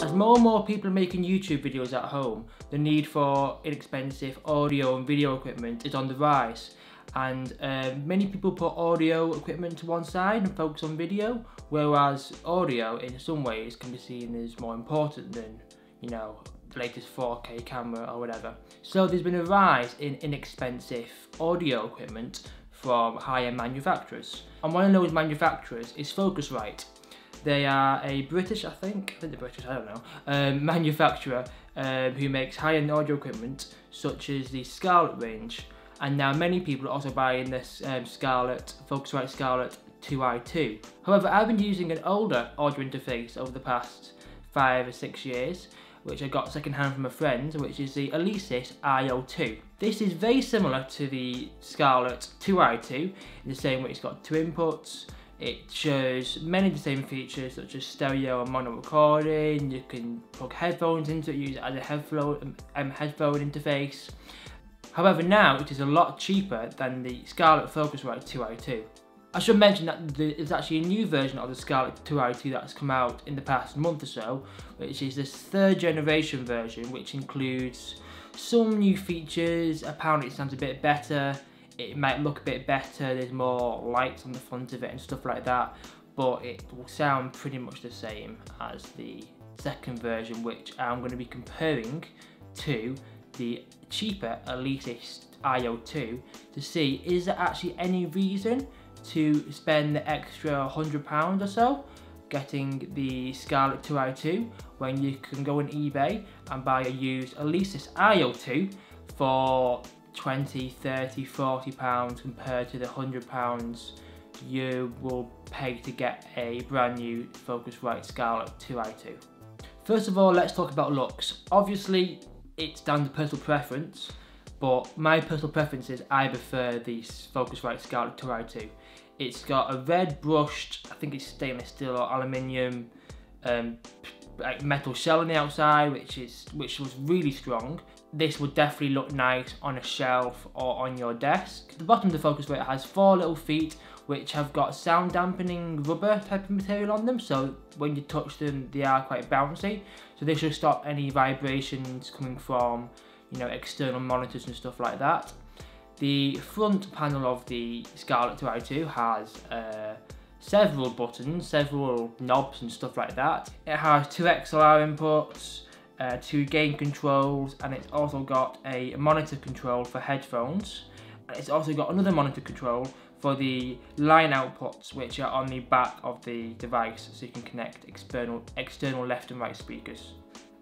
As more and more people are making YouTube videos at home, the need for inexpensive audio and video equipment is on the rise. And many people put audio equipment to one side and focus on video, whereas audio in some ways can be seen as more important than, you know, the latest 4K camera or whatever. So there's been a rise in inexpensive audio equipment from high-end manufacturers. And one of those manufacturers is Focusrite. They are a British, I think they're British, I don't know, manufacturer who makes high-end audio equipment such as the Scarlett range. And now many people are also buying this Focusrite Scarlett 2i2. However, I've been using an older audio interface over the past 5 or 6 years, which I got second-hand from a friend, which is the Alesis iO2. This is very similar to the Scarlett 2i2 in the same way it's got 2 inputs. It shares many of the same features such as stereo and mono recording. You can plug headphones into it, use it as a headphone interface. However, now it is a lot cheaper than the Scarlett Focusrite 2i2. I should mention that there's actually a new version of the Scarlett 2i2 that's come out in the past month or so, which is this 3rd generation version, which includes some new features. Apparently it sounds a bit better. It might look a bit better, there's more lights on the front of it and stuff like that, but it will sound pretty much the same as the 2nd version, which I'm going to be comparing to the cheaper Alesis iO2 to see is there actually any reason to spend the extra £100 or so getting the Scarlett 2i2 when you can go on eBay and buy a used Alesis iO2 for 20, 30, 40 pounds compared to the £100 you will pay to get a brand new Focusrite Scarlett 2i2. First of all, let's talk about looks. Obviously, it's down to personal preference, but my personal preference is I prefer the Focusrite Scarlett 2i2. It's got a red brushed, I think it's stainless steel or aluminium metal shell on the outside, which was really strong. This would definitely look nice on a shelf or on your desk. The bottom of the Focusrite has 4 little feet which have got sound dampening rubber type of material on them, so when you touch them they are quite bouncy. So this should stop any vibrations coming from, you know, external monitors and stuff like that. The front panel of the Scarlett 2i2 has several buttons, several knobs and stuff like that. It has 2 XLR inputs, 2 gain controls, and it's also got a monitor control for headphones. And it's also got another monitor control for the line outputs, which are on the back of the device, so you can connect external left and right speakers.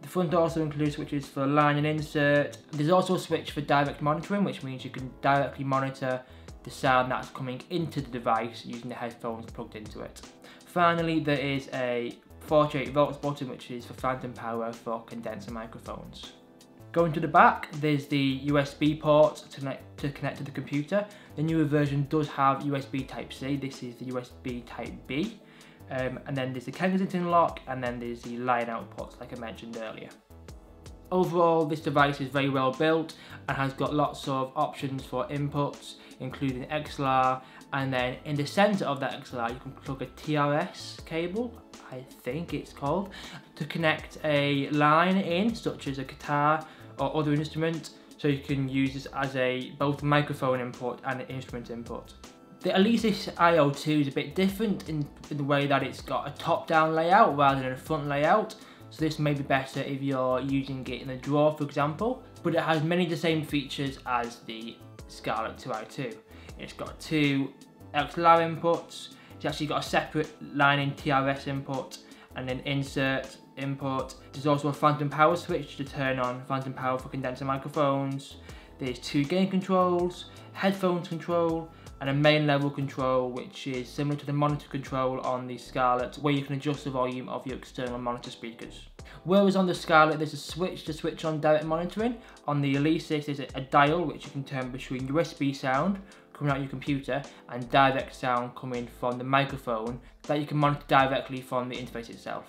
The front also includes switches for line and insert. There's also a switch for direct monitoring, which means you can directly monitor the sound that's coming into the device using the headphones plugged into it. Finally, there is a 48 volts button, which is for phantom power for condenser microphones. Going to the back, there's the USB port to connect to the computer. The newer version does have USB Type-C. This is the USB Type-B. And then there's the Kensington lock, and then there's the line outputs like I mentioned earlier. Overall, this device is very well built and has got lots of options for inputs, including XLR, and then in the centre of that XLR you can plug a TRS cable, I think it's called, to connect a line in, such as a guitar or other instrument, so you can use this as both a microphone input and an instrument input. The Alesis iO2 is a bit different in the way that it's got a top-down layout rather than a front layout, so this may be better if you're using it in a drawer, for example, but it has many of the same features as the Scarlett 2i2. It's got 2 XLR inputs, it's actually got a separate line in TRS input and an insert input. There's also a phantom power switch to turn on phantom power for condenser microphones. There's 2 gain controls, headphones control, and a main level control, which is similar to the monitor control on the Scarlett, where you can adjust the volume of your external monitor speakers. Whereas on the Scarlett there's a switch to switch on direct monitoring, on the Alesis there's a dial which you can turn between USB sound coming out your computer and direct sound coming from the microphone that you can monitor directly from the interface itself.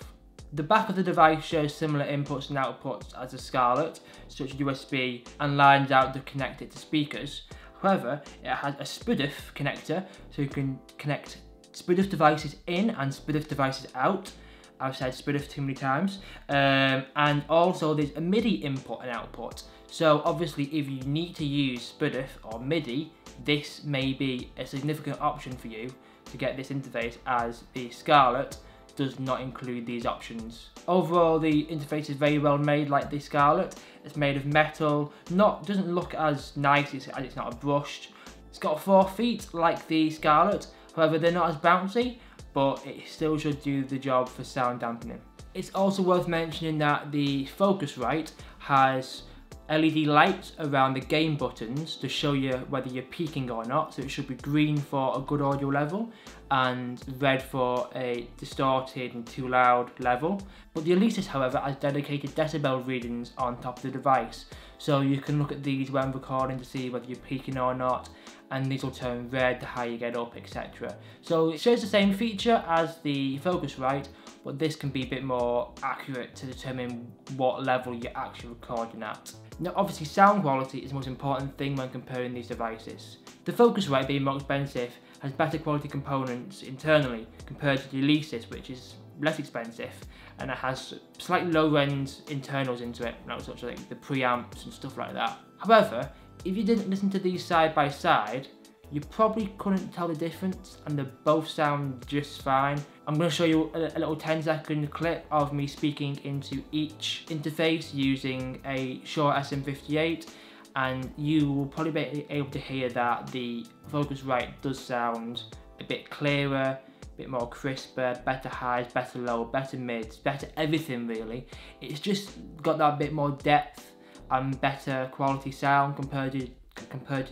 The back of the device shows similar inputs and outputs as the Scarlett, such as USB, and lines out to connect it to speakers. However, it has a SPDIF connector, so you can connect SPDIF devices in and SPDIF devices out, I've said SPDIF too many times. And also there's a MIDI input and output. So obviously if you need to use SPDIF or MIDI, this may be a significant option for you to get this interface, as the Scarlett does not include these options. Overall, the interface is very well made, like the Scarlett. It's made of metal, doesn't look as nice as it's not brushed. It's got 4 feet like the Scarlett, however they're not as bouncy, but it still should do the job for sound dampening. It's also worth mentioning that the Focusrite has LED lights around the gain buttons to show you whether you're peaking or not, so it should be green for a good audio level and red for a distorted and too loud level. But the Alesis, however, has dedicated decibel readings on top of the device, so you can look at these when recording to see whether you're peaking or not, and these will turn red the higher you get up, etc. So it shares the same feature as the Focusrite, but this can be a bit more accurate to determine what level you're actually recording at. Now obviously sound quality is the most important thing when comparing these devices. The Focusrite, being more expensive, has better quality components internally compared to the Alesis, which is less expensive, and it has slightly lower end internals into it, such as like the preamps and stuff like that. However, if you didn't listen to these side by side, you probably couldn't tell the difference, and they both sound just fine. I'm going to show you a little 10-second clip of me speaking into each interface using a Shure SM58, and you will probably be able to hear that the Focusrite does sound a bit clearer, a bit more crisper, better highs, better lows, better mids, better everything really. It's just got that bit more depth and better quality sound compared to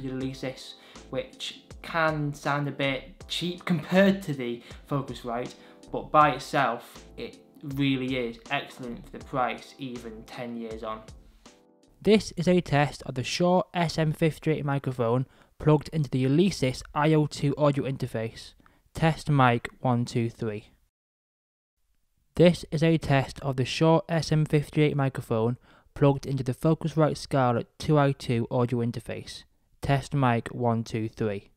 the Alesis, which can sound a bit cheap compared to the Focusrite, but by itself it really is excellent for the price, even 10 years on. This is a test of the Shure SM58 microphone plugged into the Alesis iO2 audio interface. Test mic 1, 2, 3. This is a test of the Shure SM58 microphone plugged into the Focusrite Scarlett 2i2 audio interface. Test mic 1, 2, 3.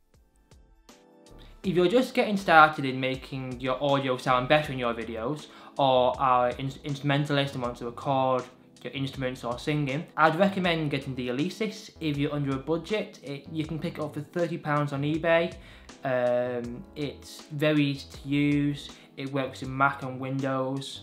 If you're just getting started in making your audio sound better in your videos, or are an instrumentalist and want to record your instruments or singing, I'd recommend getting the Alesis. If you're under a budget, you can pick it up for £30 on eBay. It's very easy to use, it works in Mac and Windows,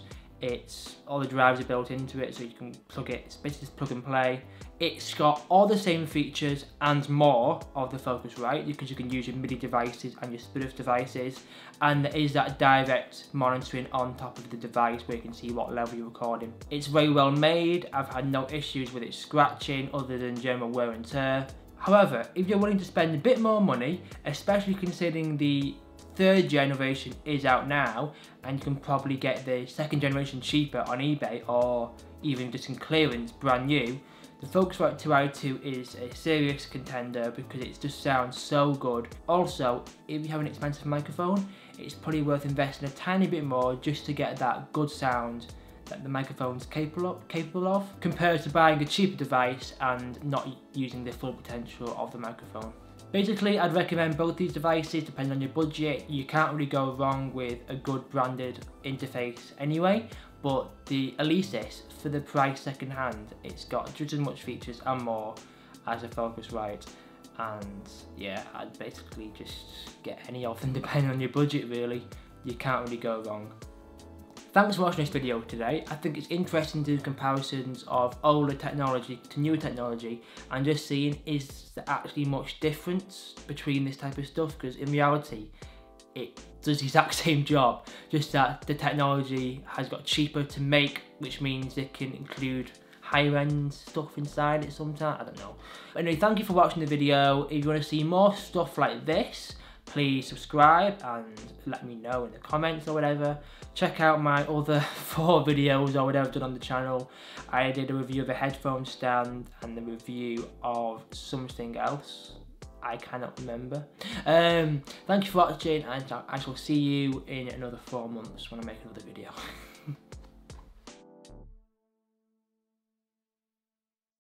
all the drivers are built into it, so you can plug it, it's basically just plug and play. It's got all the same features and more of the Focusrite, because you can use your MIDI devices and your SPDIF devices, and there is that direct monitoring on top of the device where you can see what level you're recording. It's very well made, I've had no issues with it scratching other than general wear and tear. However, if you're willing to spend a bit more money, especially considering the 3rd generation is out now, and you can probably get the 2nd generation cheaper on eBay or even just in clearance brand new, the Focusrite 2i2 is a serious contender because it just sounds so good. Also, if you have an expensive microphone, it's probably worth investing a tiny bit more just to get that good sound that the microphone's capable of, compared to buying a cheaper device and not using the full potential of the microphone. Basically, I'd recommend both these devices depending on your budget. You can't really go wrong with a good branded interface anyway, but the Alesis, for the price second hand, it's got just as much features and more as a Focusrite, and yeah, I'd basically just get any of them depending on your budget really. You can't really go wrong. Thanks for watching this video today. I think it's interesting to do comparisons of older technology to newer technology and just seeing, is there actually much difference between this type of stuff, because in reality it does the exact same job, just that the technology has got cheaper to make, which means it can include higher end stuff inside it sometimes, I don't know. But anyway, thank you for watching the video. If you want to see more stuff like this, please subscribe and let me know in the comments or whatever. Check out my other 4 videos or whatever I've done on the channel. I did a review of a headphone stand and a review of something else I cannot remember. Thank you for watching, and I shall see you in another 4 months when I make another video.